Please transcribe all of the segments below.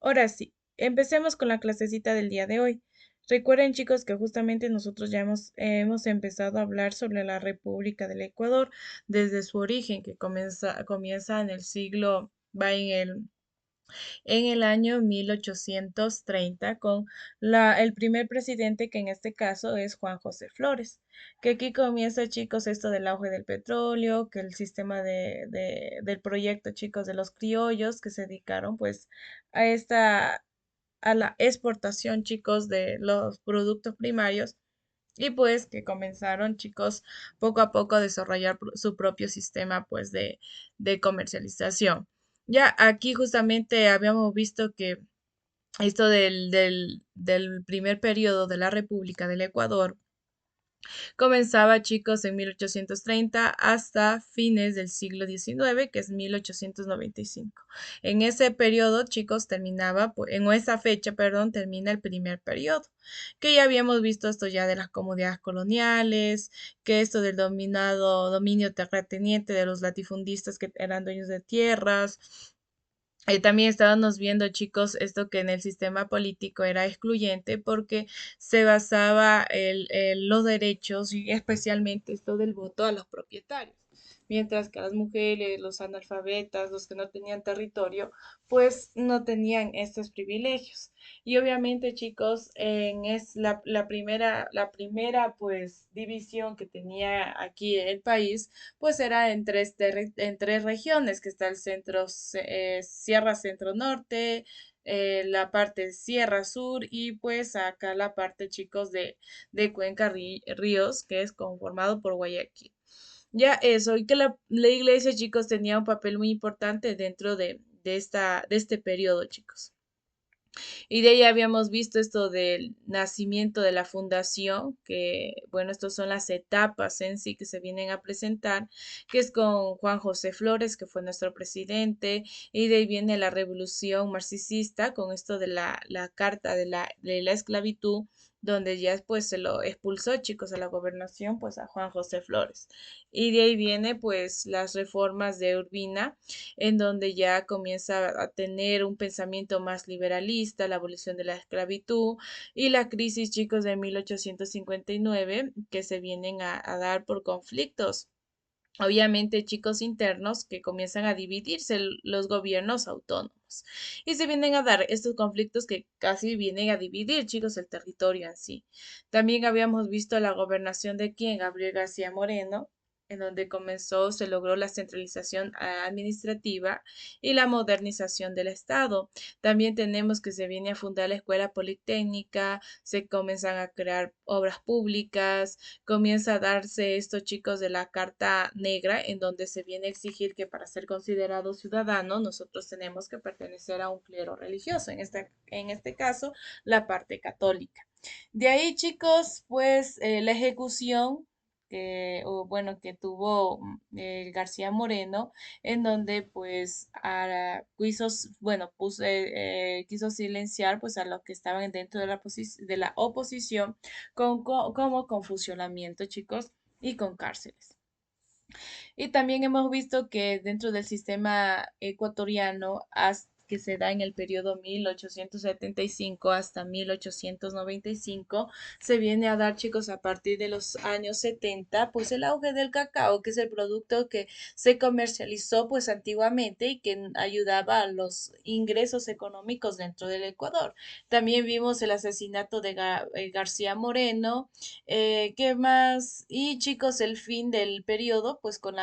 Ahora sí, empecemos con la clasecita del día de hoy. Recuerden, chicos, que justamente nosotros ya hemos empezado a hablar sobre la República del Ecuador desde su origen, que comienza en el siglo, va en el año 1830 con el primer presidente, que en este caso es Juan José Flores, que aquí comienza, chicos, esto del auge del petróleo, que el sistema del proyecto, chicos, de los criollos que se dedicaron pues a a la exportación, chicos, de los productos primarios. Y pues que comenzaron, chicos, poco a poco a desarrollar su propio sistema, pues, de comercialización. Ya aquí justamente habíamos visto que esto del primer periodo de la República del Ecuador comenzaba, chicos, en 1830 hasta fines del siglo XIX, que es 1895. En ese periodo, chicos, en esa fecha, perdón, termina el primer periodo, que ya habíamos visto esto ya de las comunidades coloniales, que esto del dominio terrateniente de los latifundistas que eran dueños de tierras. También estábamos viendo, chicos, esto que en el sistema político era excluyente porque se basaba los derechos y especialmente esto del voto a los propietarios, mientras que las mujeres, los analfabetas, los que no tenían territorio, pues no tenían estos privilegios. Y obviamente, chicos, es la primera pues división que tenía aquí el país pues era en tres regiones, que está el centro, Sierra Centro Norte, la parte Sierra Sur y pues acá la parte, chicos, de Cuenca Ríos, que es conformado por Guayaquil. Ya eso, y que la iglesia, chicos, tenía un papel muy importante dentro de este periodo, chicos. Y de ahí habíamos visto esto del nacimiento de la fundación, que bueno, estas son las etapas en sí que se vienen a presentar, que es con Juan José Flores, que fue nuestro presidente, y de ahí viene la revolución marxista con esto de la carta de la esclavitud, donde ya pues se lo expulsó, chicos, a la gobernación, pues a Juan José Flores. Y de ahí viene pues las reformas de Urbina, en donde ya comienza a tener un pensamiento más liberalista, la abolición de la esclavitud y la crisis, chicos, de 1859 que se vienen a dar por conflictos. Obviamente, chicos, internos que comienzan a dividirse los gobiernos autónomos y se vienen a dar estos conflictos que casi vienen a dividir, chicos, el territorio en sí. También habíamos visto la gobernación de quien, Gabriel García Moreno, en donde se logró la centralización administrativa y la modernización del Estado. También tenemos que se viene a fundar la Escuela Politécnica, se comienzan a crear obras públicas, comienza a darse estos, chicos, de la Carta Negra, en donde se viene a exigir que para ser considerado ciudadano nosotros tenemos que pertenecer a un clero religioso, en este caso la parte católica. De ahí, chicos, pues la ejecución que tuvo García Moreno, en donde pues quiso silenciar pues a los que estaban dentro de la oposición como con fusilamiento, chicos, y con cárceles. Y también hemos visto que dentro del sistema ecuatoriano, que se da en el periodo 1875 hasta 1895, se viene a dar, chicos, a partir de los años 70, pues el auge del cacao, que es el producto que se comercializó pues antiguamente y que ayudaba a los ingresos económicos dentro del Ecuador. También vimos el asesinato de García Moreno. ¿Qué más? Y chicos, el fin del periodo, pues con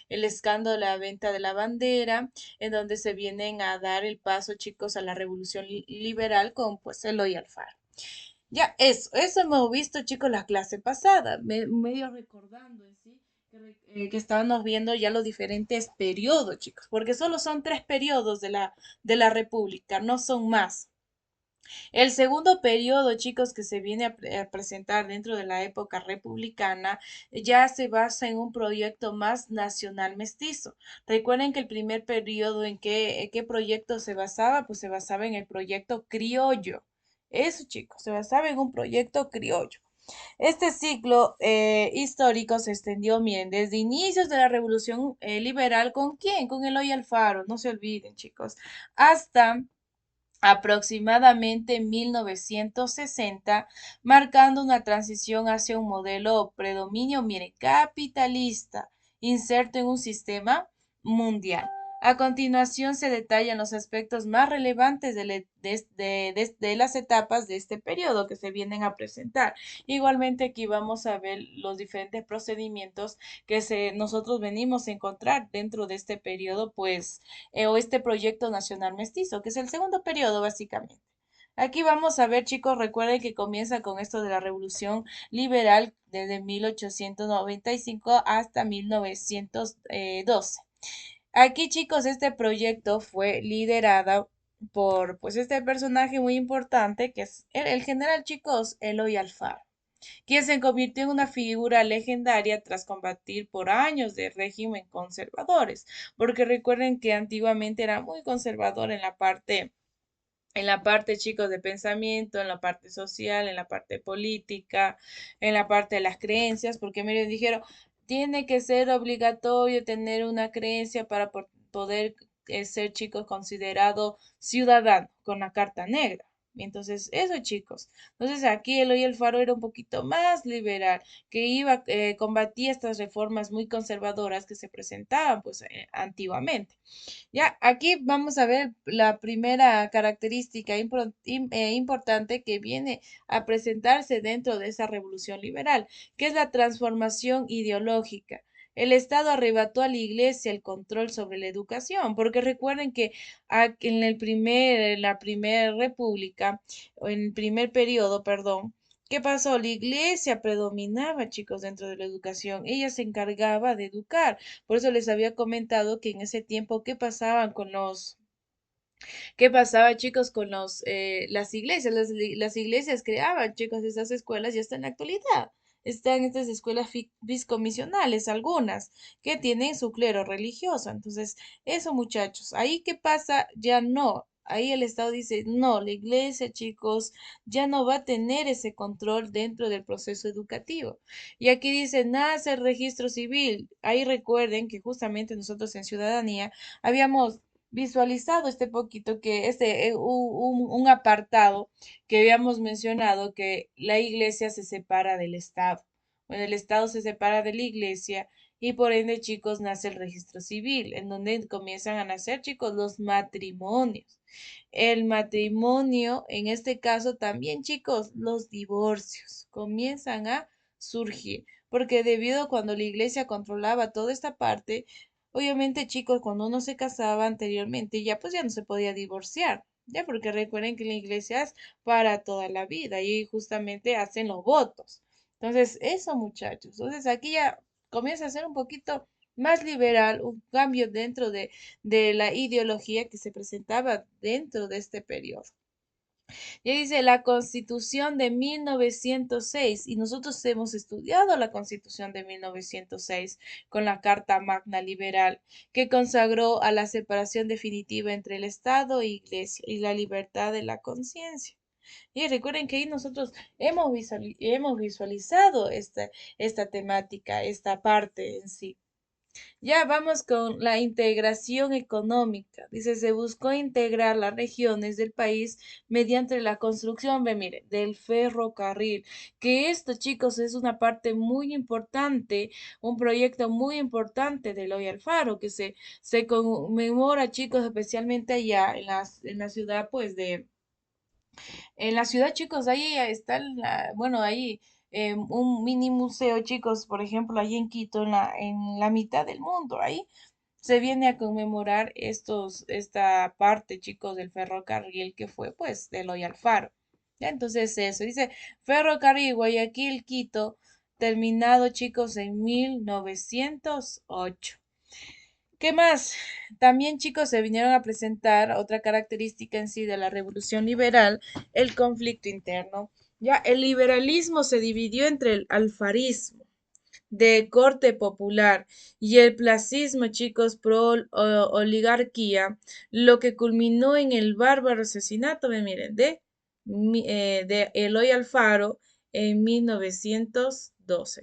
el escándalo de la venta de la bandera, en donde se vienen a dar el paso, chicos, a la revolución liberal con pues Eloy Alfaro. Ya, eso hemos visto, chicos, la clase pasada, medio recordando en sí, que estábamos viendo ya los diferentes periodos, chicos, porque solo son tres periodos de la República, no son más. El segundo periodo, chicos, que se viene a presentar dentro de la época republicana, ya se basa en un proyecto más nacional mestizo. Recuerden que el primer periodo en qué proyecto se basaba, pues se basaba en el proyecto criollo. Eso, chicos, se basaba en un proyecto criollo. Este ciclo histórico se extendió, miren, desde inicios de la Revolución Liberal, ¿con quién? Con Eloy Alfaro, no se olviden, chicos, hasta aproximadamente 1960, marcando una transición hacia un modelo predominio, mire, capitalista, inserto en un sistema mundial. A continuación se detallan los aspectos más relevantes de las etapas de este periodo que se vienen a presentar. Igualmente aquí vamos a ver los diferentes procedimientos que nosotros venimos a encontrar dentro de este periodo, pues o este proyecto nacional mestizo, que es el segundo periodo básicamente. Aquí vamos a ver, chicos, recuerden que comienza con esto de la revolución liberal desde 1895 hasta 1912. Aquí, chicos, este proyecto fue liderado por, pues, este personaje muy importante que es el general, chicos, Eloy Alfaro, quien se convirtió en una figura legendaria tras combatir por años de régimen conservadores, porque recuerden que antiguamente era muy conservador en la parte, chicos, de pensamiento, en la parte social, en la parte política, en la parte de las creencias, porque miren, dijeron, tiene que ser obligatorio tener una creencia para poder ser, chicos, considerado ciudadano con la carta negra. Entonces, eso, chicos. Entonces, aquí Eloy Alfaro era un poquito más liberal, que combatía estas reformas muy conservadoras que se presentaban, pues, antiguamente. Ya, aquí vamos a ver la primera característica importante que viene a presentarse dentro de esa revolución liberal, que es la transformación ideológica. El Estado arrebató a la Iglesia el control sobre la educación, porque recuerden que en la primera república, o en el primer periodo, perdón, ¿qué pasó? La Iglesia predominaba, chicos, dentro de la educación. Ella se encargaba de educar. Por eso les había comentado que en ese tiempo, ¿qué pasaba, chicos, con las iglesias? Las iglesias creaban, chicos, esas escuelas ya están en la actualidad. Están estas escuelas fiscomisionales, algunas, que tienen su clero religioso. Entonces, eso, muchachos, ahí qué pasa, ya no. Ahí el Estado dice, no, la iglesia, chicos, ya no va a tener ese control dentro del proceso educativo. Y aquí dice, nace el registro civil. Ahí recuerden que justamente nosotros en Ciudadanía habíamos visualizado este poquito que un apartado que habíamos mencionado que la iglesia se separa del Estado. Bueno, el Estado se separa de la iglesia y por ende, chicos, nace el registro civil, en donde comienzan a nacer, chicos, los matrimonios. El matrimonio, en este caso también, chicos, los divorcios comienzan a surgir, porque debido a cuando la iglesia controlaba toda esta parte, obviamente, chicos, cuando uno se casaba anteriormente, ya pues ya no se podía divorciar, ya porque recuerden que la iglesia es para toda la vida y justamente hacen los votos. Entonces, eso, muchachos. Entonces, aquí ya comienza a ser un poquito más liberal, un cambio dentro de la ideología que se presentaba dentro de este periodo. Y dice la Constitución de 1906, y nosotros hemos estudiado la Constitución de 1906 con la Carta Magna Liberal, que consagró a la separación definitiva entre el Estado e Iglesia y la libertad de la conciencia. Y recuerden que ahí nosotros hemos visualizado esta temática, esta parte en sí. Ya vamos con la integración económica. Dice, se buscó integrar las regiones del país mediante la construcción, ve, mire, del ferrocarril. Que esto, chicos, es una parte muy importante, un proyecto muy importante de Eloy Alfaro, que se conmemora, chicos, especialmente allá en la ciudad, pues, en la ciudad, chicos, ahí está, bueno, ahí un mini museo, chicos, por ejemplo, ahí en Quito, en la mitad del mundo, ahí se viene a conmemorar esta parte, chicos, del ferrocarril que fue, pues, de Eloy Alfaro. Ya, entonces eso, dice, ferrocarril Guayaquil-Quito, terminado, chicos, en 1908. ¿Qué más? También, chicos, se vinieron a presentar otra característica en sí de la revolución liberal, el conflicto interno. Ya, el liberalismo se dividió entre el alfarismo de corte popular y el placismo, chicos, oligarquía, lo que culminó en el bárbaro asesinato, miren, de Eloy Alfaro en 1912.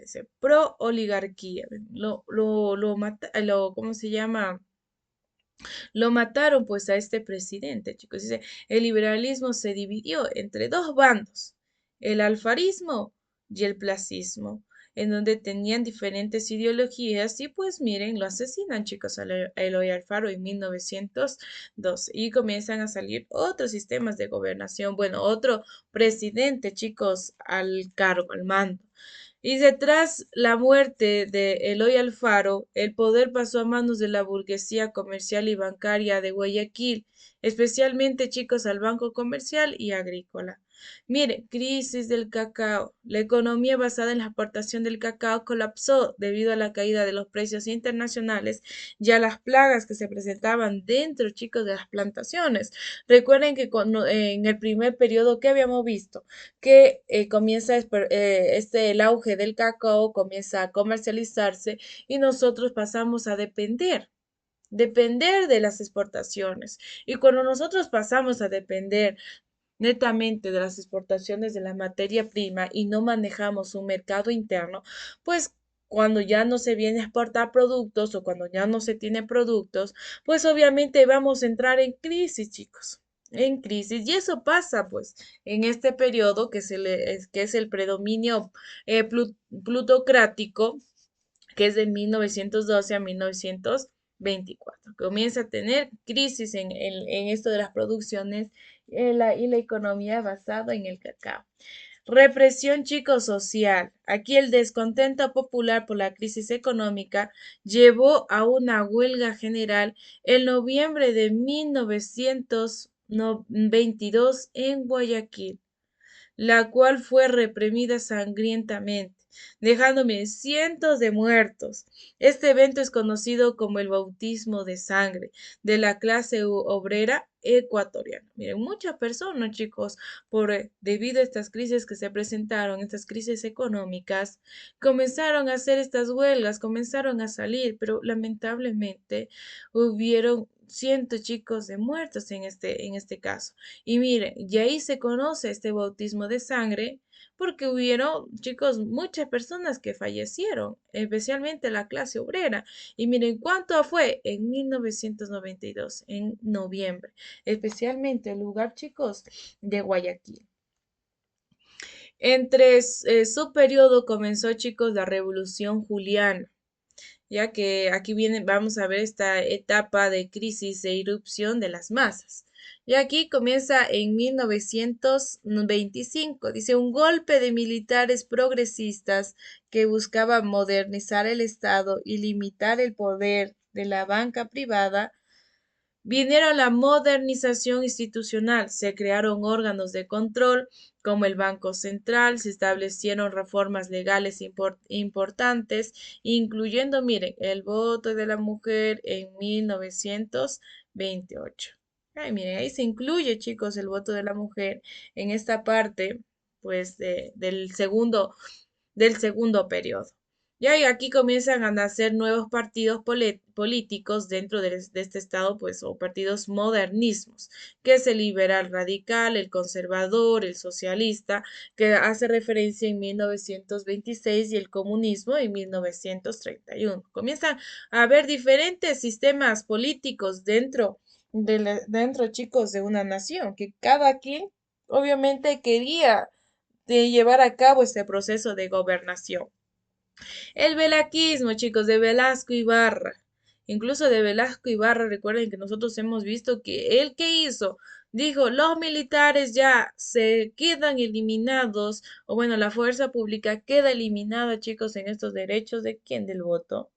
Dice, pro oligarquía, ¿cómo se llama? Lo mataron pues a este presidente, chicos. Dice, el liberalismo se dividió entre dos bandos, el alfarismo y el placismo, en donde tenían diferentes ideologías y pues miren, lo asesinan, chicos, a Eloy Alfaro en 1912 y comienzan a salir otros sistemas de gobernación, bueno, otro presidente, chicos, al cargo, al mando. Y tras la muerte de Eloy Alfaro, el poder pasó a manos de la burguesía comercial y bancaria de Guayaquil, especialmente chicos al Banco Comercial y Agrícola. Mire, crisis del cacao. La economía basada en la exportación del cacao colapsó debido a la caída de los precios internacionales y a las plagas que se presentaban dentro, chicos, de las plantaciones. Recuerden que en el primer periodo que habíamos visto, que comienza el auge del cacao, comienza a comercializarse y nosotros pasamos a depender de las exportaciones. Y cuando nosotros pasamos a depender netamente de las exportaciones de la materia prima y no manejamos un mercado interno, pues cuando ya no se viene a exportar productos o cuando ya no se tiene productos, pues obviamente vamos a entrar en crisis, chicos, en crisis. Y eso pasa, pues, en este periodo que es el predominio plutocrático, que es de 1912 a 1924. Comienza a tener crisis en esto de las producciones y la economía basada en el cacao. Represión chico-social. Aquí el descontento popular por la crisis económica llevó a una huelga general en noviembre de 1922 en Guayaquil, la cual fue reprimida sangrientamente, dejándome cientos de muertos. Este evento es conocido como el bautismo de sangre de la clase obrera ecuatoriana. Miren, muchas personas, chicos, debido a estas crisis que se presentaron, estas crisis económicas, comenzaron a hacer estas huelgas, comenzaron a salir, pero lamentablemente hubieron cientos, chicos, de muertos en este caso. Y miren, y ahí se conoce este bautismo de sangre porque hubieron, chicos, muchas personas que fallecieron, especialmente la clase obrera. Y miren cuánto fue en 1992, en noviembre, especialmente el lugar, chicos, de Guayaquil. Entre su periodo comenzó, chicos, la Revolución Juliana, ya que aquí viene, vamos a ver esta etapa de crisis e irrupción de las masas. Y aquí comienza en 1925, dice, un golpe de militares progresistas que buscaba modernizar el Estado y limitar el poder de la banca privada. Vinieron la modernización institucional, se crearon órganos de control como el Banco Central, se establecieron reformas legales importantes, incluyendo, miren, el voto de la mujer en 1928. Ay, miren, ahí se incluye, chicos, el voto de la mujer en esta parte, pues, del segundo periodo. Ya, y aquí comienzan a nacer nuevos partidos políticos dentro de este estado, pues, o partidos modernismos, que es el liberal radical, el conservador, el socialista, que hace referencia en 1926 y el comunismo en 1931. Comienzan a haber diferentes sistemas políticos dentro, chicos, de una nación, que cada quien obviamente quería llevar a cabo este proceso de gobernación. El velaquismo, chicos, de Velasco Ibarra. Incluso de Velasco Ibarra, recuerden que nosotros hemos visto que él que hizo, dijo, los militares ya se quedan eliminados, o bueno, la fuerza pública queda eliminada, chicos, en estos derechos de quién del voto.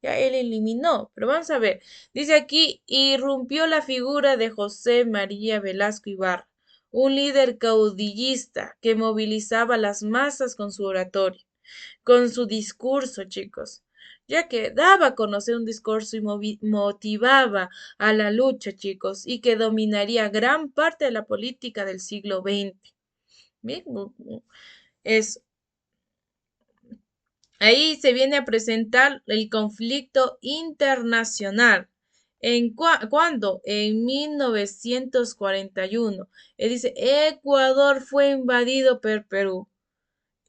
Ya él eliminó, pero vamos a ver. Dice aquí, irrumpió la figura de José María Velasco Ibarra, un líder caudillista que movilizaba las masas con su oratorio, con su discurso, chicos, ya que daba a conocer un discurso y motivaba a la lucha, chicos, y que dominaría gran parte de la política del siglo XX. Bien, es ahí se viene a presentar el conflicto internacional. ¿Cuándo? En 1941. Él dice, Ecuador fue invadido por Perú.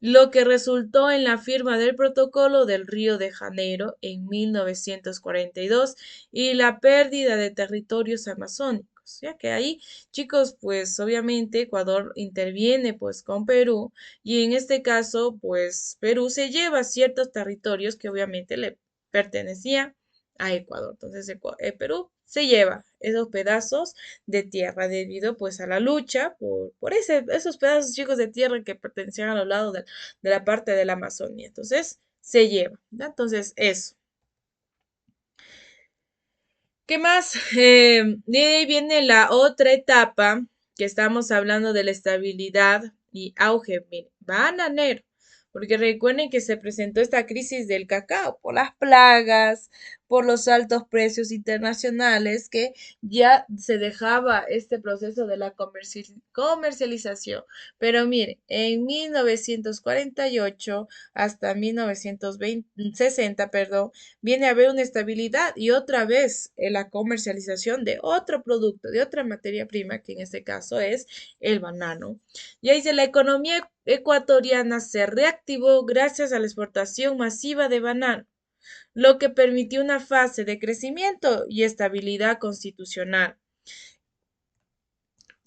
lo que resultó en la firma del Protocolo del Río de Janeiro en 1942 y la pérdida de territorios amazónicos. Ya que ahí, chicos, pues obviamente Ecuador interviene pues con Perú y en este caso, pues Perú se lleva ciertos territorios que obviamente le pertenecían a Ecuador. Entonces, Perú se lleva esos pedazos de tierra debido pues a la lucha por esos pedazos chicos de tierra que pertenecían a los lados de la parte de la Amazonía. Entonces, se lleva, ¿ya? Entonces, eso. ¿Qué más? De ahí viene la otra etapa que estamos hablando de la estabilidad y auge mire, bananero, porque recuerden que se presentó esta crisis del cacao por las plagas, por los altos precios internacionales, que ya se dejaba este proceso de la comercialización. Pero mire, en 1948 hasta 1960, perdón, viene a haber una estabilidad y otra vez la comercialización de otro producto, de otra materia prima, que en este caso es el banano. Y ahí dice, la economía ecuatoriana se reactivó gracias a la exportación masiva de banano, lo que permitió una fase de crecimiento y estabilidad constitucional.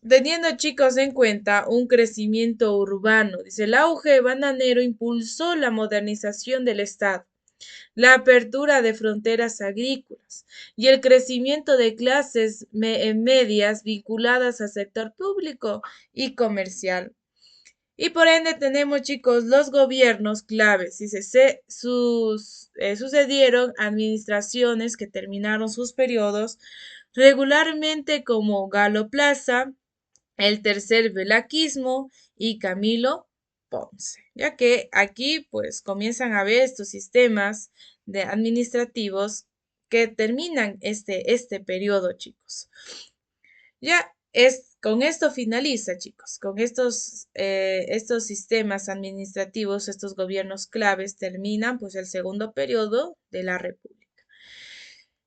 Teniendo, chicos, en cuenta un crecimiento urbano, dice, el auge bananero impulsó la modernización del Estado, la apertura de fronteras agrícolas y el crecimiento de clases medias vinculadas al sector público y comercial. Y por ende tenemos, chicos, los gobiernos claves. Dice, sucedieron administraciones que terminaron sus periodos regularmente como Galo Plaza, el tercer Velaquismo y Camilo Ponce, ya que aquí pues comienzan a ver estos sistemas de administrativos que terminan este periodo, chicos. Ya con esto finaliza, chicos, con estos sistemas administrativos, estos gobiernos claves terminan pues el segundo periodo de la República.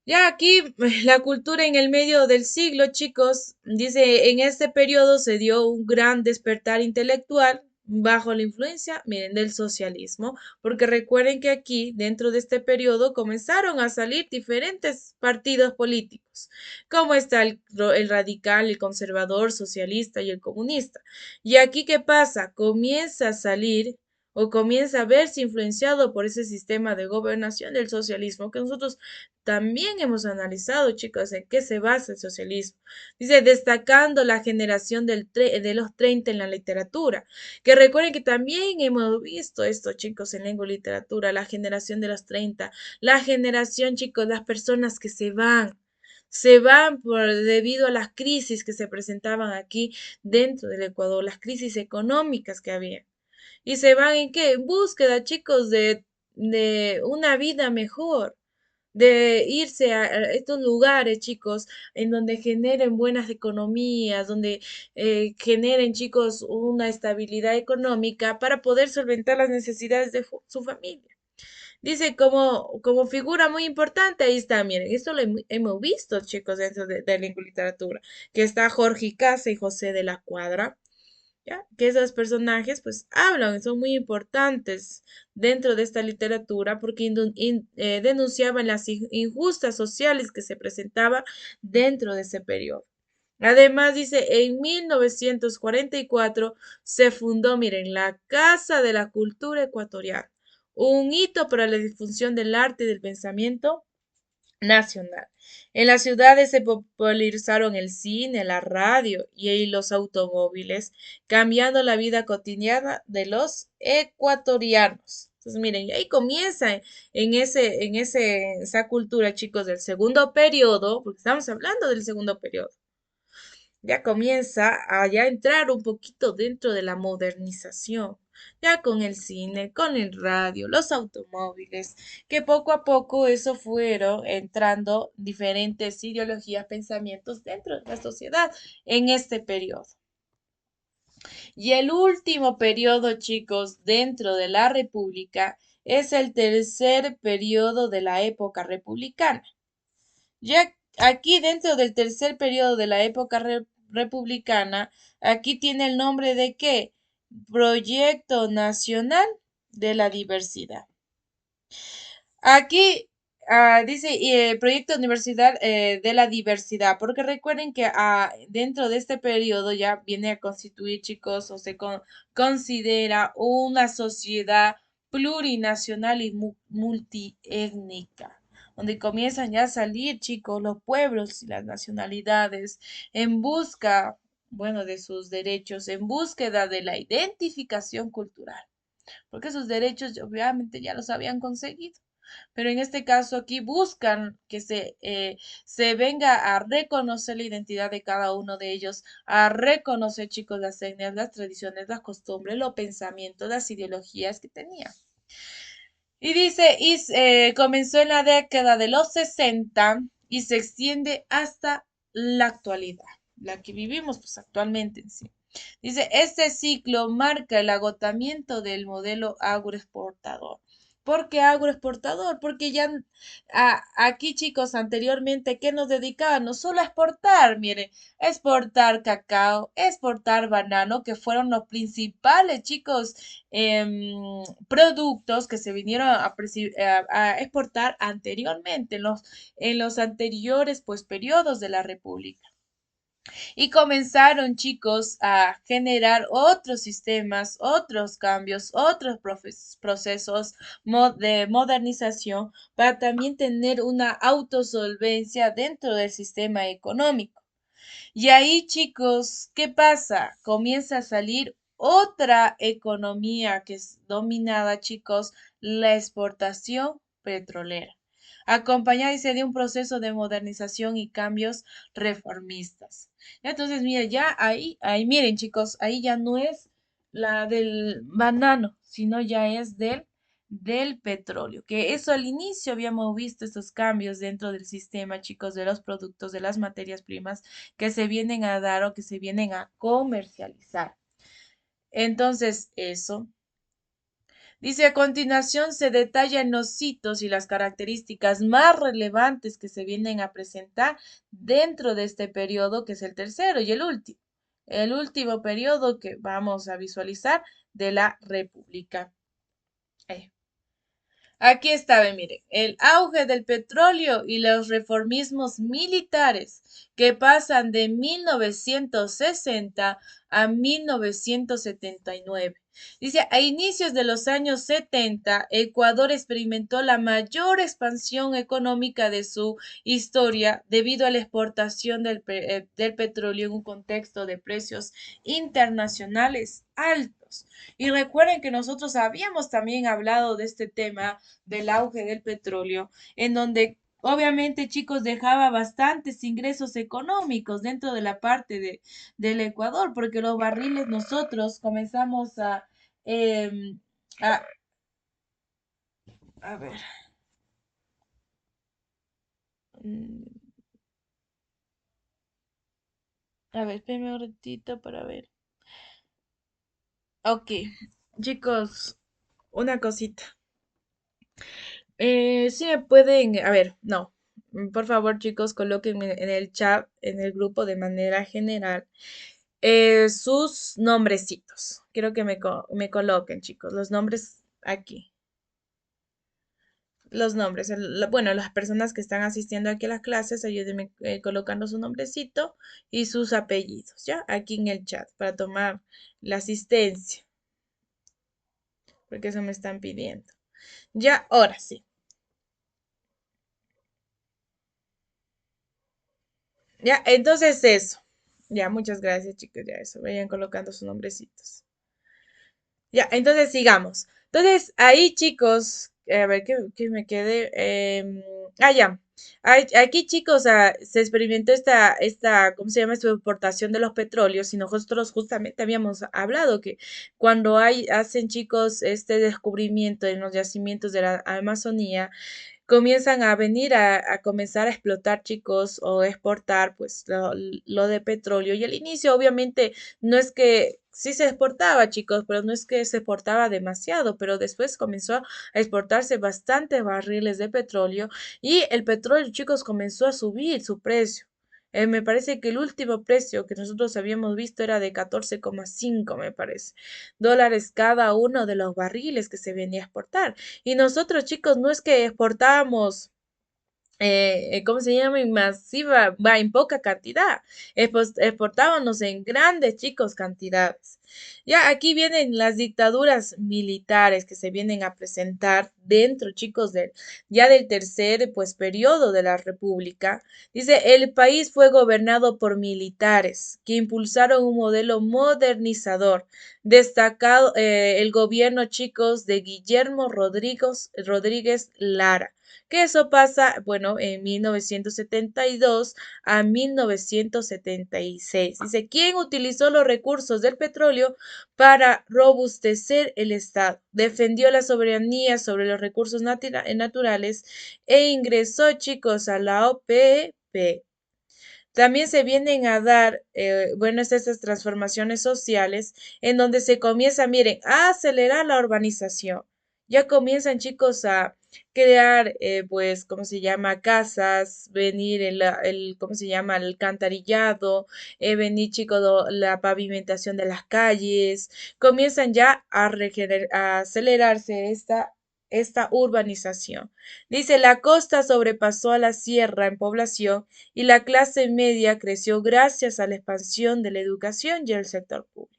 Ya aquí la cultura en el medio del siglo, chicos, dice, en este periodo se dio un gran despertar intelectual bajo la influencia, miren, del socialismo, porque recuerden que aquí, dentro de este periodo, comenzaron a salir diferentes partidos políticos, como está el radical, el conservador, socialista y el comunista. Y aquí, ¿qué pasa? Comienza a salir o comienza a verse influenciado por ese sistema de gobernación del socialismo que nosotros también hemos analizado, chicos, en qué se basa el socialismo. Dice, destacando la generación de los 30 en la literatura, que recuerden que también hemos visto esto, chicos, en lengua y literatura, la generación de los 30, la generación, chicos, las personas que se van debido a las crisis que se presentaban aquí dentro del Ecuador, las crisis económicas que había. ¿Y se van en qué? En búsqueda, chicos, de una vida mejor, de irse a estos lugares, chicos, en donde generen buenas economías, donde generen, chicos, una estabilidad económica para poder solventar las necesidades de su familia. Dice como figura muy importante, ahí está, miren, esto lo hemos visto, chicos, dentro de la literatura, que está Jorge Casa y José de la Cuadra, ¿ya? Que esos personajes pues hablan, son muy importantes dentro de esta literatura porque denunciaban las injustas sociales que se presentaban dentro de ese periodo. Además, dice, en 1944 se fundó, miren, la Casa de la Cultura Ecuatoriana, un hito para la difusión del arte y del pensamiento nacional. En las ciudades se popularizaron el cine, la radio y los automóviles, cambiando la vida cotidiana de los ecuatorianos. Entonces, miren, y ahí comienza esa cultura, chicos, del segundo periodo, porque estamos hablando del segundo periodo, ya comienza a ya entrar un poquito dentro de la modernización, ya con el cine, con el radio, los automóviles, que poco a poco eso fueron entrando diferentes ideologías, pensamientos dentro de la sociedad en este periodo. Y el último periodo, chicos, dentro de la República es el tercer periodo de la época republicana. Ya aquí dentro del tercer periodo de la época republicana, aquí tiene el nombre de qué? Proyecto Nacional de la Diversidad. Aquí dice Proyecto Universidad de la Diversidad, porque recuerden que dentro de este periodo ya viene a constituir, chicos, o se considera una sociedad plurinacional y multiétnica, donde comienzan ya a salir, chicos, los pueblos y las nacionalidades en busca, bueno, de sus derechos, en búsqueda de la identificación cultural, porque sus derechos obviamente ya los habían conseguido, pero en este caso aquí buscan que se venga a reconocer la identidad de cada uno de ellos, a reconocer, chicos, las etnias, las tradiciones, las costumbres, los pensamientos, las ideologías que tenían. Y dice, comenzó en la década de los 60 y se extiende hasta la actualidad, la que vivimos pues actualmente en sí. Dice, este ciclo marca el agotamiento del modelo agroexportador. ¿Por qué agroexportador? Porque ya aquí, chicos, anteriormente, ¿qué nos dedicábamos? Solo a exportar, miren, exportar cacao, exportar banano, que fueron los principales, chicos, productos que se vinieron a exportar anteriormente, en los anteriores, pues, periodos de la República. Y comenzaron, chicos, a generar otros sistemas, otros cambios, otros procesos de modernización para también tener una autosolvencia dentro del sistema económico. Y ahí, chicos, ¿qué pasa? Comienza a salir otra economía que es dominada, chicos, la exportación petrolera, acompañada, dice, de un proceso de modernización y cambios reformistas. Entonces, mira, ya ahí, miren, chicos, ahí ya no es la del banano, sino ya es del petróleo, que eso al inicio habíamos visto estos cambios dentro del sistema, chicos, de los productos, de las materias primas que se vienen a dar o que se vienen a comercializar. Entonces, eso. Dice, a continuación se detallan los hitos y las características más relevantes que se vienen a presentar dentro de este periodo, que es el tercero y el último. El último periodo que vamos a visualizar de la República. Aquí está, ve, miren, el auge del petróleo y los reformismos militares que pasan de 1960 a 1979. Dice, a inicios de los años 70, Ecuador experimentó la mayor expansión económica de su historia debido a la exportación del petróleo en un contexto de precios internacionales altos. Y recuerden que nosotros habíamos también hablado de este tema del auge del petróleo, en donde obviamente, chicos, dejaba bastantes ingresos económicos dentro de la parte del Ecuador, porque los barriles nosotros comenzamos em, a, a ver, mm, a ver, espérenme un ratito para ver. Ok, chicos, una cosita. Si me pueden, a ver, no, por favor, chicos, colóquenme en el chat, en el grupo de manera general, sus nombrecitos. Quiero que me coloquen, chicos, los nombres aquí. Los nombres, bueno, las personas que están asistiendo aquí a las clases, ayúdenme colocando su nombrecito y sus apellidos, ¿ya? Aquí en el chat para tomar la asistencia, porque eso me están pidiendo. Ya, ahora sí. Ya, entonces eso. Ya, muchas gracias, chicos. Ya eso, vayan colocando sus nombrecitos. Ya, entonces sigamos. Entonces, ahí, chicos, a ver que me quede. Ya. Aquí, chicos, se experimentó ¿cómo se llama? Esta exportación de los petróleos y nosotros justamente habíamos hablado que cuando hacen, chicos, este descubrimiento en los yacimientos de la Amazonía, comienzan a venir a comenzar a explotar, chicos, o exportar, pues, lo de petróleo. Y al inicio, obviamente, no es que sí se exportaba, chicos, pero no es que se exportaba demasiado, pero después comenzó a exportarse bastantes barriles de petróleo y el petróleo, chicos, comenzó a subir su precio. Me parece que el último precio que nosotros habíamos visto era de 14,5, me parece, dólares cada uno de los barriles que se venía a exportar. Y nosotros, chicos, no es que exportábamos ¿cómo se llama? En masiva, va en poca cantidad. Exportábamos en grandes, chicos, cantidades. Ya aquí vienen las dictaduras militares que se vienen a presentar dentro, chicos, ya del tercer, pues, periodo de la República. Dice, el país fue gobernado por militares que impulsaron un modelo modernizador, destacado el gobierno, chicos, de Guillermo Rodríguez Lara, que eso pasa, bueno, en 1972 a 1976. Dice, ¿quién utilizó los recursos del petróleo para robustecer el Estado? Defendió la soberanía sobre los recursos naturales e ingresó, chicos, a la OPEP. También se vienen a dar, bueno, estas transformaciones sociales en donde se comienza, miren, a acelerar la urbanización. Ya comienzan, chicos, a crear, pues, ¿cómo se llama? Casas, venir ¿cómo se llama? El alcantarillado, venir, chicos, la pavimentación de las calles. Comienzan ya a acelerarse esta urbanización. Dice, la costa sobrepasó a la sierra en población y la clase media creció gracias a la expansión de la educación y el sector público.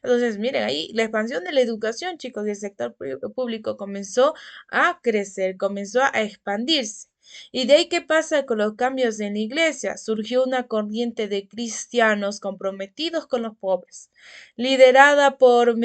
Entonces, miren, ahí la expansión de la educación, chicos, y el sector público comenzó a crecer, comenzó a expandirse. ¿Y de ahí qué pasa con los cambios en la iglesia? Surgió una corriente de cristianos comprometidos con los pobres, liderada por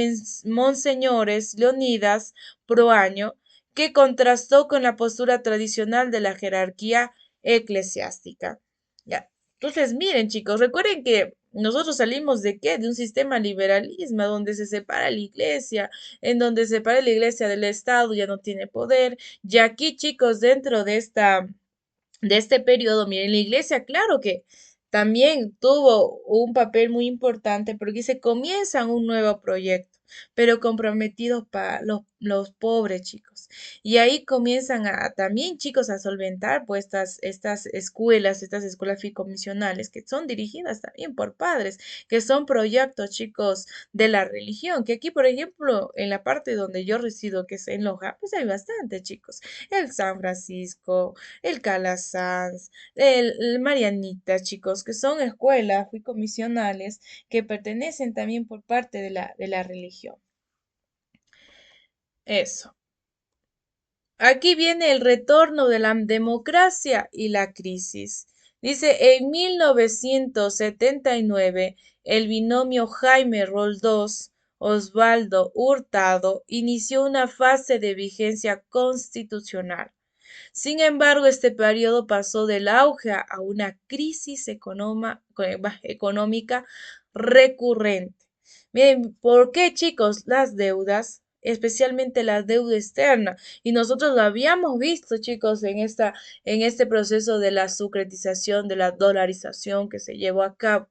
monseñores Leonidas Proaño, que contrastó con la postura tradicional de la jerarquía eclesiástica. Ya. Entonces, miren, chicos, recuerden que nosotros salimos de qué? De un sistema liberalismo donde se separa la iglesia, en donde se separa la iglesia del Estado, ya no tiene poder. Y aquí, chicos, dentro de este periodo, miren, la iglesia, claro que también tuvo un papel muy importante porque se comienzan un nuevo proyecto, pero comprometidos para los pobres chicos. Y ahí comienzan también, chicos, a solventar pues estas escuelas ficomisionales que son dirigidas también por padres, que son proyectos, chicos, de la religión, que aquí, por ejemplo, en la parte donde yo resido, que es en Loja, pues hay bastante, chicos. El San Francisco, el Calasanz, el Marianita, chicos, que son escuelas ficomisionales que pertenecen también por parte de la religión. Eso. Aquí viene el retorno de la democracia y la crisis. Dice, en 1979, el binomio Jaime Roldós Osvaldo Hurtado inició una fase de vigencia constitucional. Sin embargo, este periodo pasó del auge a una crisis económica recurrente. Miren, ¿por qué, chicos? Las deudas, especialmente la deuda externa, y nosotros lo habíamos visto, chicos, en este proceso de la sucretización, de la dolarización que se llevó a cabo.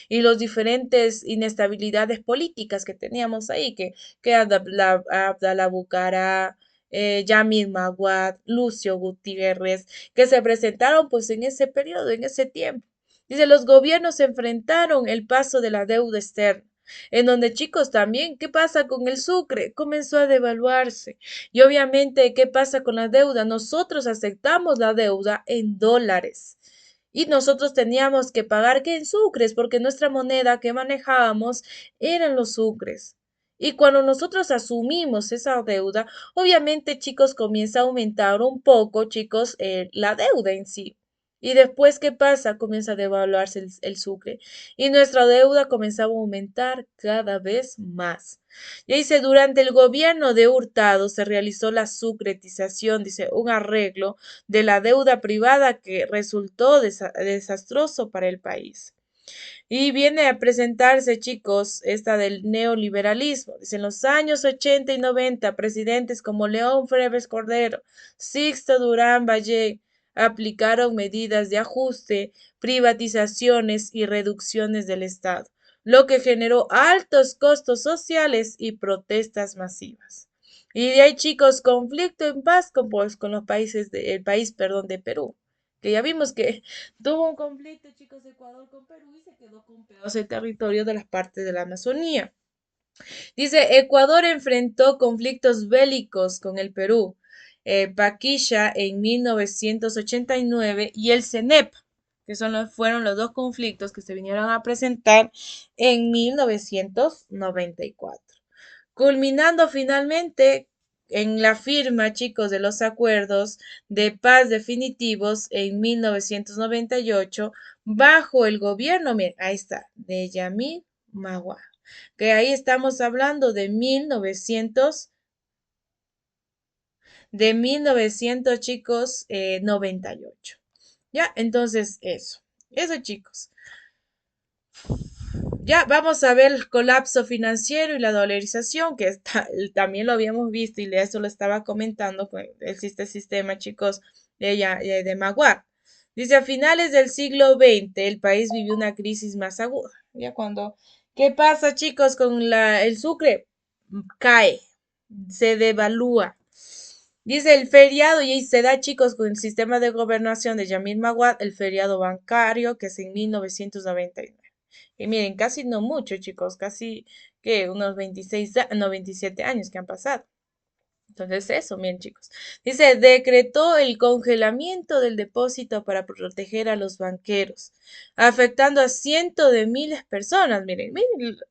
Y los diferentes inestabilidades políticas que teníamos ahí, que Abdalá Bucaram, Yamil Maguad, Lucio Gutiérrez, que se presentaron pues en ese periodo, en ese tiempo. Dice, los gobiernos enfrentaron el paso de la deuda externa, en donde chicos también, ¿qué pasa con el sucre? Comenzó a devaluarse. Y obviamente, ¿qué pasa con la deuda? Nosotros aceptamos la deuda en dólares. Y nosotros teníamos que pagar que en sucres, porque nuestra moneda que manejábamos eran los sucres. Y cuando nosotros asumimos esa deuda, obviamente, chicos, comienza a aumentar un poco, chicos, la deuda en sí. Y después, ¿qué pasa? Comienza a devaluarse el sucre. Y nuestra deuda comenzaba a aumentar cada vez más. Y dice, durante el gobierno de Hurtado se realizó la sucretización, dice, un arreglo de la deuda privada que resultó desastroso para el país. Y viene a presentarse, chicos, esta del neoliberalismo. Dice, en los años 80 y 90, presidentes como León Febres Cordero, Sixto Durán Valle, aplicaron medidas de ajuste, privatizaciones y reducciones del Estado, lo que generó altos costos sociales y protestas masivas. Y de ahí, chicos, conflicto en paz con, pues, con los países, el país, perdón, de Perú, que ya vimos que tuvo un conflicto, chicos, Ecuador con Perú y se quedó con pedazos de territorio de las partes de la Amazonía. Dice, Ecuador enfrentó conflictos bélicos con el Perú, Paquilla en 1989 y el CENEP, que fueron los dos conflictos que se vinieron a presentar en 1994, culminando finalmente en la firma, chicos, de los acuerdos de paz definitivos en 1998 bajo el gobierno, miren, ahí está, de Yamil Magua, que ahí estamos hablando de 1900, chicos, 98. Ya, entonces eso, chicos. Ya vamos a ver el colapso financiero y la dolarización, que también lo habíamos visto y eso lo estaba comentando con este sistema, chicos, de Maguad. Dice, a finales del siglo XX el país vivió una crisis más aguda. ¿Qué pasa, chicos, con el sucre? Cae, se devalúa. Dice el feriado, y ahí se da, chicos, con el sistema de gobernación de Yamil Maguad, el feriado bancario, que es en 1999. Y miren, casi no mucho, chicos, casi que unos 26, no, 27 años que han pasado. Entonces eso, miren, chicos. Dice, decretó el congelamiento del depósito para proteger a los banqueros, afectando a cientos de miles de personas. Miren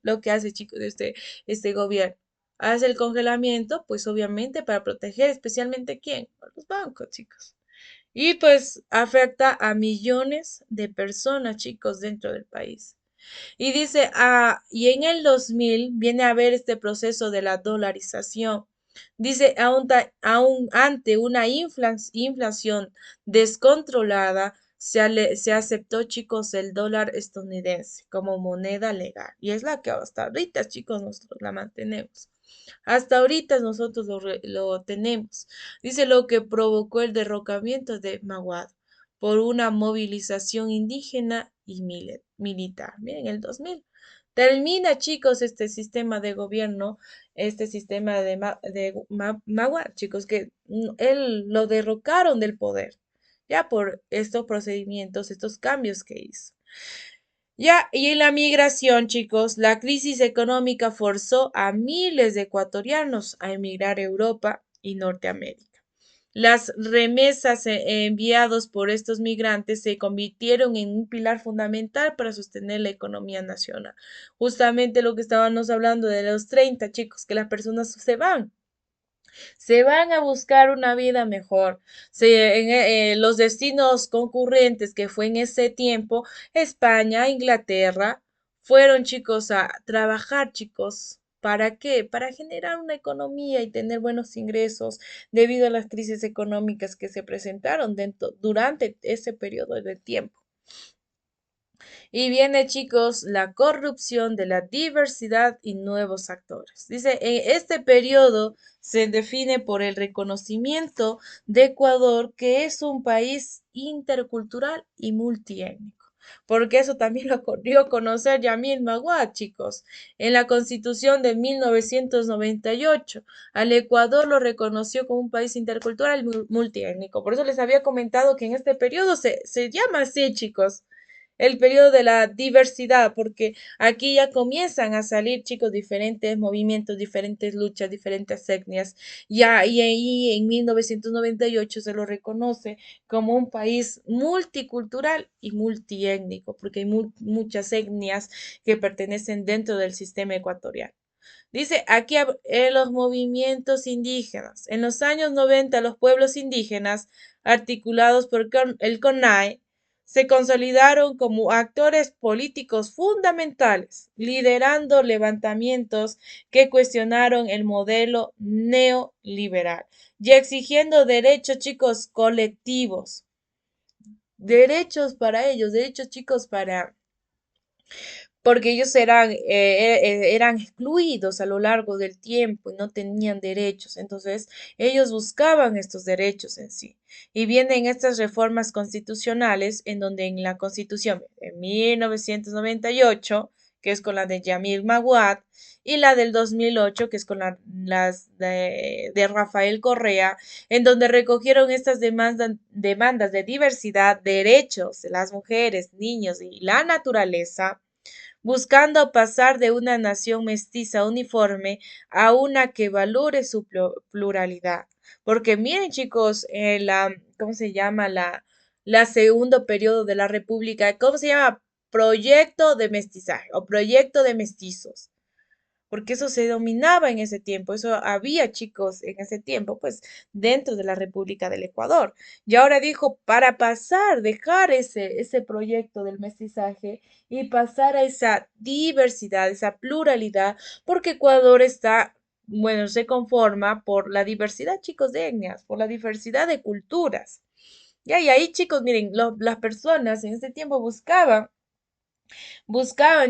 lo que hace, chicos, este gobierno. Hace el congelamiento, pues obviamente para proteger especialmente ¿quién? A los bancos, chicos. Y pues afecta a millones de personas, chicos, dentro del país. Y dice, y en el 2000 viene a haber este proceso de la dolarización. Dice, aún ante una inflación descontrolada, se aceptó, chicos, el dólar estadounidense como moneda legal. Y es la que hasta ahorita, chicos, nosotros la mantenemos. Hasta ahorita nosotros lo tenemos. Dice lo que provocó el derrocamiento de Maguad por una movilización indígena y militar. Miren, el 2000. Termina, chicos, este sistema de gobierno, este sistema de Maguad, chicos, que él lo derrocaron del poder, ya por estos procedimientos, estos cambios que hizo. Ya, y en la migración, chicos, la crisis económica forzó a miles de ecuatorianos a emigrar a Europa y Norteamérica. Las remesas enviados por estos migrantes se convirtieron en un pilar fundamental para sostener la economía nacional. Justamente lo que estábamos hablando de los 30, chicos, que las personas se van a buscar una vida mejor. Los destinos concurrentes que fue en ese tiempo, España, Inglaterra, fueron, chicos, a trabajar, chicos. ¿Para qué? Para generar una economía y tener buenos ingresos debido a las crisis económicas que se presentaron durante ese periodo de tiempo. Y viene, chicos, la corrupción de la diversidad y nuevos actores. Dice, en este periodo se define por el reconocimiento de Ecuador que es un país intercultural y multiétnico. Porque eso también lo dio a conocer Yamil Maguad, chicos. En la Constitución de 1998, al Ecuador lo reconoció como un país intercultural y multiétnico. Por eso les había comentado que en este periodo se llama así, chicos, el periodo de la diversidad, porque aquí ya comienzan a salir, chicos, diferentes movimientos, diferentes luchas, diferentes etnias. Ya, y ahí en 1998 se lo reconoce como un país multicultural y multiétnico, porque hay muchas etnias que pertenecen dentro del sistema ecuatoriano. Dice aquí los movimientos indígenas. En los años 90, los pueblos indígenas, articulados por el CONAE, se consolidaron como actores políticos fundamentales, liderando levantamientos que cuestionaron el modelo neoliberal y exigiendo derechos, chicos, colectivos, derechos para ellos, derechos, chicos, porque ellos eran excluidos a lo largo del tiempo y no tenían derechos. Entonces, ellos buscaban estos derechos en sí. Y vienen estas reformas constitucionales en donde en la Constitución de 1998, que es con la de Yamil Maguad, y la del 2008, que es con las de Rafael Correa, en donde recogieron estas demandas de diversidad, derechos de las mujeres, niños y la naturaleza, buscando pasar de una nación mestiza uniforme a una que valore su pluralidad. Porque miren, chicos, ¿cómo se llama? La segundo periodo de la República, ¿cómo se llama? Proyecto de mestizaje o proyecto de mestizos, porque eso se dominaba en ese tiempo, eso había chicos en ese tiempo, pues dentro de la República del Ecuador. Y ahora dijo, para pasar, dejar ese proyecto del mestizaje y pasar a esa diversidad, esa pluralidad, porque Ecuador está, bueno, se conforma por la diversidad, chicos, de etnias, por la diversidad de culturas. Ya, y ahí, chicos, miren, las personas en ese tiempo buscaban,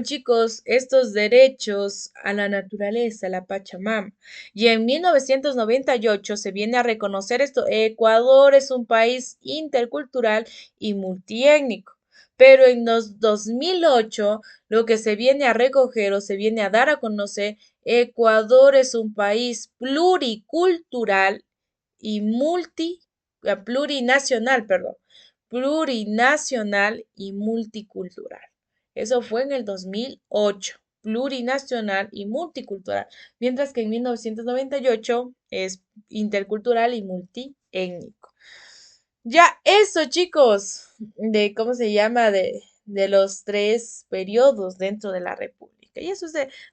chicos, estos derechos a la naturaleza, a la Pachamama. Y en 1998 se viene a reconocer esto. Ecuador es un país intercultural y multiétnico. Pero en los 2008, lo que se viene a recoger o se viene a dar a conocer, Ecuador es un país pluricultural y plurinacional, perdón, plurinacional y multicultural. Eso fue en el 2008, plurinacional y multicultural, mientras que en 1998 es intercultural y multiétnico. Ya eso, chicos, de cómo se llama, de los tres periodos dentro de la República. Y eso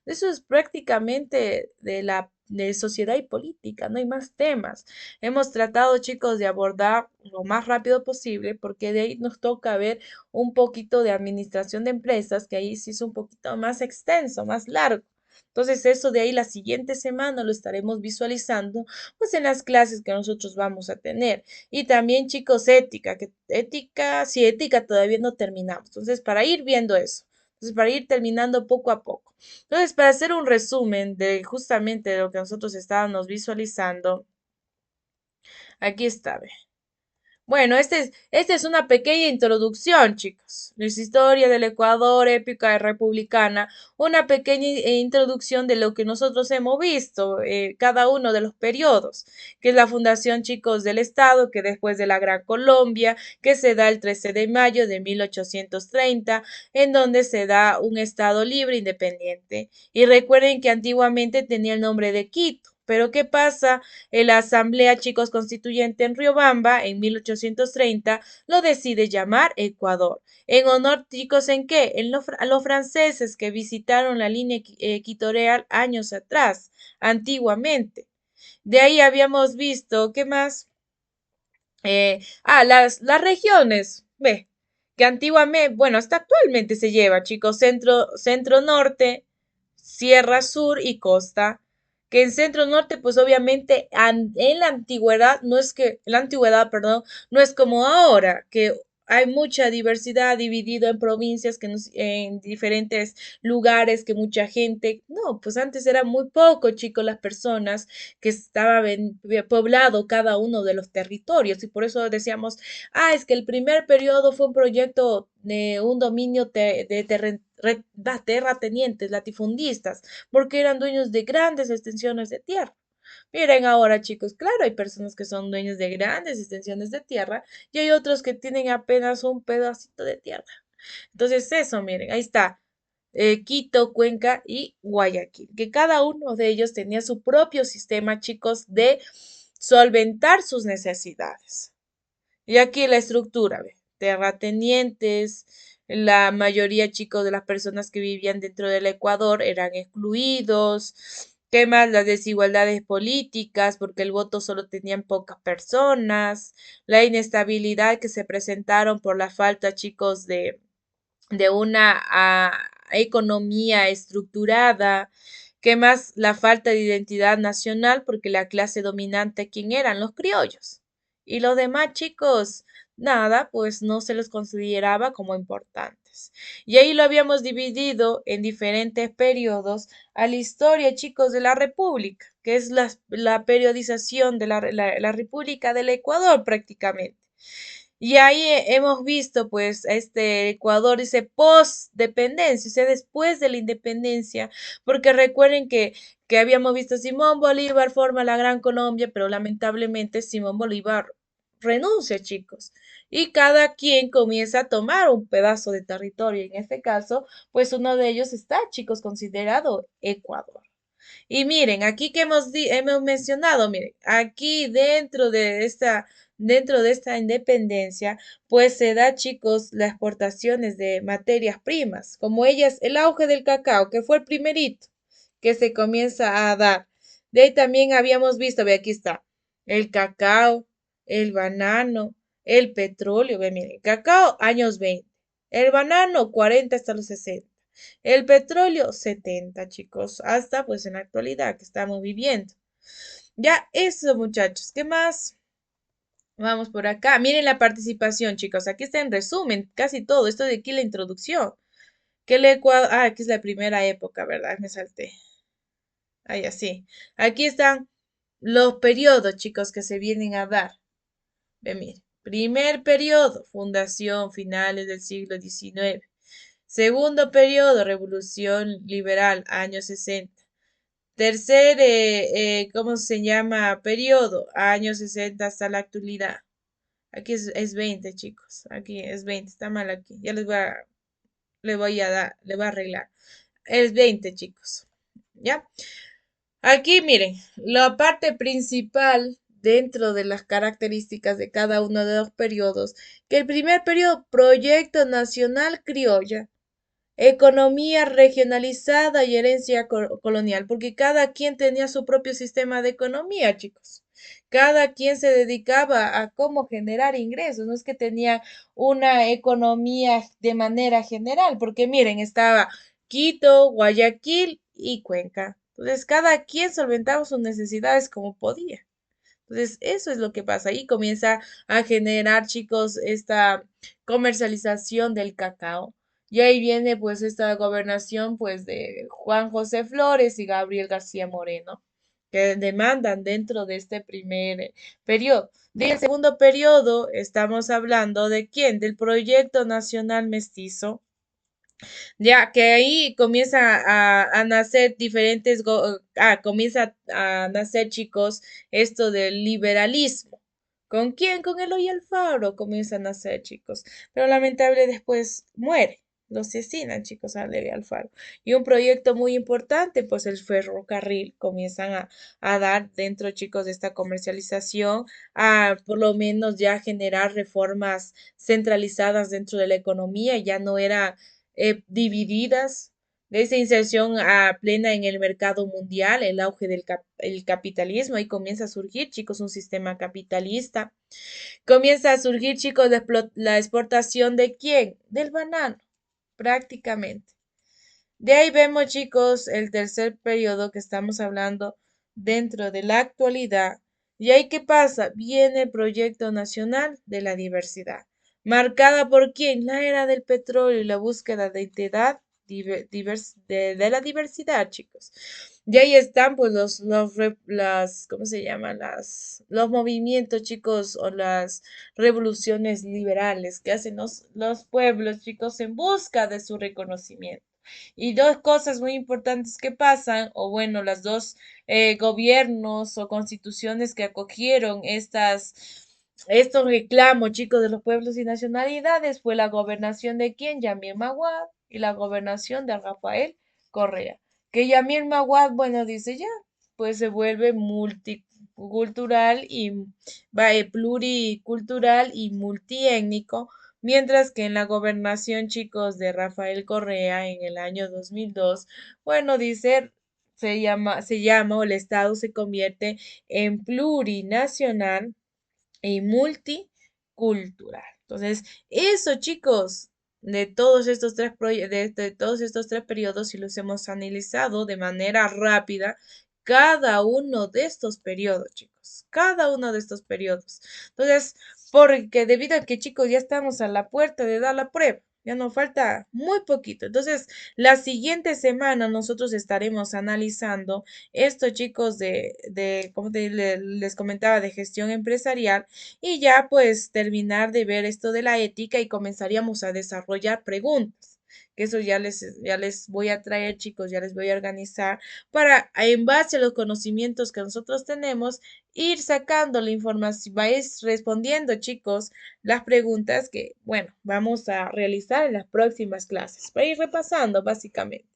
es prácticamente de sociedad y política, no hay más temas. Hemos tratado, chicos, de abordar lo más rápido posible, porque de ahí nos toca ver un poquito de administración de empresas, que ahí sí es un poquito más extenso, más largo. Entonces, eso de ahí la siguiente semana lo estaremos visualizando, pues en las clases que nosotros vamos a tener. Y también, chicos, ética, que ética, sí, ética todavía no terminamos. Entonces, para ir viendo eso, entonces, para ir terminando poco a poco. Entonces, para hacer un resumen de justamente de lo que nosotros estábamos visualizando, aquí está, ve. Bueno, esta es una pequeña introducción, chicos. La historia del Ecuador, épica y republicana, una pequeña introducción de lo que nosotros hemos visto, cada uno de los periodos, que es la fundación, chicos, del Estado, que después de la Gran Colombia, que se da el 13 de mayo de 1830, en donde se da un Estado libre e independiente. Y recuerden que antiguamente tenía el nombre de Quito. Pero ¿qué pasa? La Asamblea Chicos Constituyente en Riobamba, en 1830, lo decide llamar Ecuador. En honor, chicos, ¿en qué? A los franceses que visitaron la línea equatorial años atrás, antiguamente. De ahí habíamos visto, ¿qué más? Las regiones, ve, que antiguamente, bueno, hasta actualmente se lleva, chicos, centro norte, sierra sur y costa. Que en centro norte, pues obviamente en la antigüedad, en la antigüedad, perdón, no es como ahora, que hay mucha diversidad dividido en provincias, en diferentes lugares, que mucha gente, no, pues antes era muy poco, chicos, las personas que estaba poblado cada uno de los territorios y por eso decíamos, es que el primer periodo fue un proyecto de un dominio terratenientes, latifundistas, porque eran dueños de grandes extensiones de tierra. Miren ahora, chicos, claro, hay personas que son dueños de grandes extensiones de tierra y hay otros que tienen apenas un pedacito de tierra. Entonces, eso, miren, ahí está. Quito, Cuenca y Guayaquil, que cada uno de ellos tenía su propio sistema, chicos, de solventar sus necesidades. Y aquí la estructura, ¿ve? Terratenientes, la mayoría, chicos, de las personas que vivían dentro del Ecuador eran excluidos. ¿Qué más? Las desigualdades políticas, porque el voto solo tenían pocas personas. La inestabilidad que se presentaron por la falta, chicos, de una economía estructurada. ¿Qué más? La falta de identidad nacional, porque la clase dominante, ¿quién eran? Los criollos. Y los demás chicos, nada, pues no se los consideraba como importantes. Y ahí lo habíamos dividido en diferentes periodos a la historia, chicos, de la República, que es la periodización de la República del Ecuador prácticamente. Y ahí hemos visto, pues, este Ecuador dice post-dependencia, o sea, después de la independencia, porque recuerden que habíamos visto Simón Bolívar forma la Gran Colombia, pero lamentablemente Simón Bolívar renuncia, chicos, y cada quien comienza a tomar un pedazo de territorio. En este caso, pues uno de ellos está, chicos, considerado Ecuador. Y miren, aquí que hemos mencionado, miren, aquí dentro de esta independencia, pues se da, chicos, las exportaciones de materias primas, como ellas, el auge del cacao, que fue el primerito que se comienza a dar. De ahí también habíamos visto, ve, aquí está, el cacao, el banano, el petróleo, ve, miren, cacao, años 20, el banano, 40 hasta los 60. El petróleo, 70, chicos, hasta pues en la actualidad que estamos viviendo. Ya eso, muchachos, ¿qué más? Vamos por acá. Miren la participación, chicos. Aquí está en resumen, casi todo. Esto de aquí la introducción. Que el Ecuador, aquí es la primera época, ¿verdad? Me salté. Ahí así. Aquí están los periodos, chicos, que se vienen a dar. Ve, mire. Primer periodo, fundación, finales del siglo XIX. Segundo periodo, revolución liberal, años 60. Tercer, ¿cómo se llama? Periodo, años 60 hasta la actualidad. Aquí es 20, chicos. Aquí es 20, está mal aquí. Ya le voy a dar, le voy a arreglar. Es 20, chicos. ¿Ya? Aquí miren, la parte principal dentro de las características de cada uno de los periodos, que el primer periodo, Proyecto Nacional Criolla, economía regionalizada y herencia colonial, porque cada quien tenía su propio sistema de economía, chicos. Cada quien se dedicaba a cómo generar ingresos, no es que tenía una economía de manera general, porque miren, estaba Quito, Guayaquil y Cuenca. Entonces, cada quien solventaba sus necesidades como podía. Entonces, eso es lo que pasa. Ahí comienza a generar, chicos, esta comercialización del cacao. Y ahí viene pues esta gobernación pues de Juan José Flores y Gabriel García Moreno, que demandan dentro de este primer periodo. Del segundo periodo estamos hablando de quién, del Proyecto Nacional Mestizo, ya que ahí comienza a nacer comienza a nacer, chicos, esto del liberalismo. ¿Con quién? Con Eloy Alfaro comienza a nacer, chicos. Pero lamentable después muere. Lo asesinan, chicos, a Eloy Alfaro. Y un proyecto muy importante, pues el ferrocarril, comienzan a dar dentro, chicos, de esta comercialización, a por lo menos ya generar reformas centralizadas dentro de la economía. Ya no era divididas, de esa inserción a plena en el mercado mundial, el auge del el capitalismo, ahí comienza a surgir, chicos, un sistema capitalista. Comienza a surgir, chicos, la exportación de quién? Del banano, prácticamente. De ahí vemos, chicos, el tercer periodo que estamos hablando dentro de la actualidad. ¿Y ahí qué pasa? Viene el Proyecto Nacional de la Diversidad, marcada por quién? La era del petróleo y la búsqueda de identidad de la diversidad, chicos. Y ahí están, pues, ¿cómo se llaman? Los movimientos, chicos, o las revoluciones liberales que hacen los pueblos, chicos, en busca de su reconocimiento. Y dos cosas muy importantes que pasan, o bueno, las dos gobiernos o constituciones que acogieron estos reclamos, chicos, de los pueblos y nacionalidades, fue la gobernación de quién, Yamil Maguad, y la gobernación de Rafael Correa. Que Yamil Maguad, bueno, dice ya, pues se vuelve multicultural y pluricultural y multiétnico. Mientras que en la gobernación, chicos, de Rafael Correa en el año 2002, bueno, dice, o el Estado se convierte en plurinacional y multicultural. Entonces, eso, chicos, de todos estos tres periodos, si los hemos analizado de manera rápida, cada uno de estos periodos, chicos, cada uno de estos periodos. Entonces, porque debido a que, chicos, ya estamos a la puerta de dar la prueba. Ya nos falta muy poquito. Entonces, la siguiente semana nosotros estaremos analizando estos chicos como les comentaba, de gestión empresarial y ya pues terminar de ver esto de la ética y comenzaríamos a desarrollar preguntas. Que eso ya les voy a traer, chicos, ya les voy a organizar para, en base a los conocimientos que nosotros tenemos, ir sacando la información, vais respondiendo, chicos, las preguntas que, bueno, vamos a realizar en las próximas clases, para ir repasando básicamente.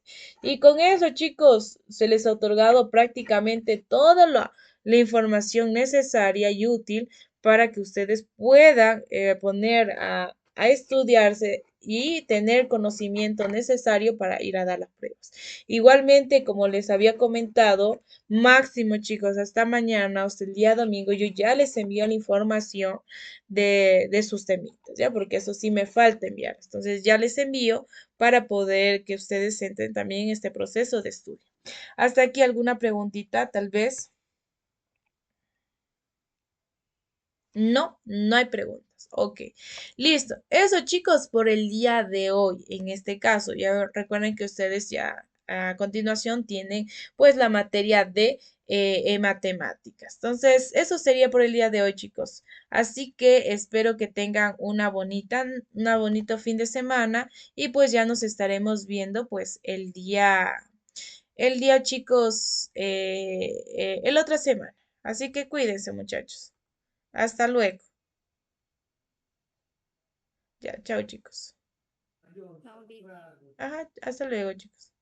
Y con eso, chicos, se les ha otorgado prácticamente toda la información necesaria y útil para que ustedes puedan poner a estudiarse y tener conocimiento necesario para ir a dar las pruebas. Igualmente, como les había comentado, máximo chicos, hasta mañana, hasta el día domingo, yo ya les envío la información de sus temitas, ¿ya? Porque eso sí me falta enviar. Entonces ya les envío para poder que ustedes entren también en este proceso de estudio. Hasta aquí alguna preguntita, tal vez. No, no hay preguntas. Ok, listo. Eso, chicos, por el día de hoy. En este caso, ya recuerden que ustedes ya a continuación tienen pues la materia de matemáticas. Entonces, eso sería por el día de hoy, chicos. Así que espero que tengan una bonito fin de semana y pues ya nos estaremos viendo pues el día, chicos, el otra semana. Así que cuídense, muchachos. Hasta luego. Ya, chao chicos. Ajá, hasta luego chicos.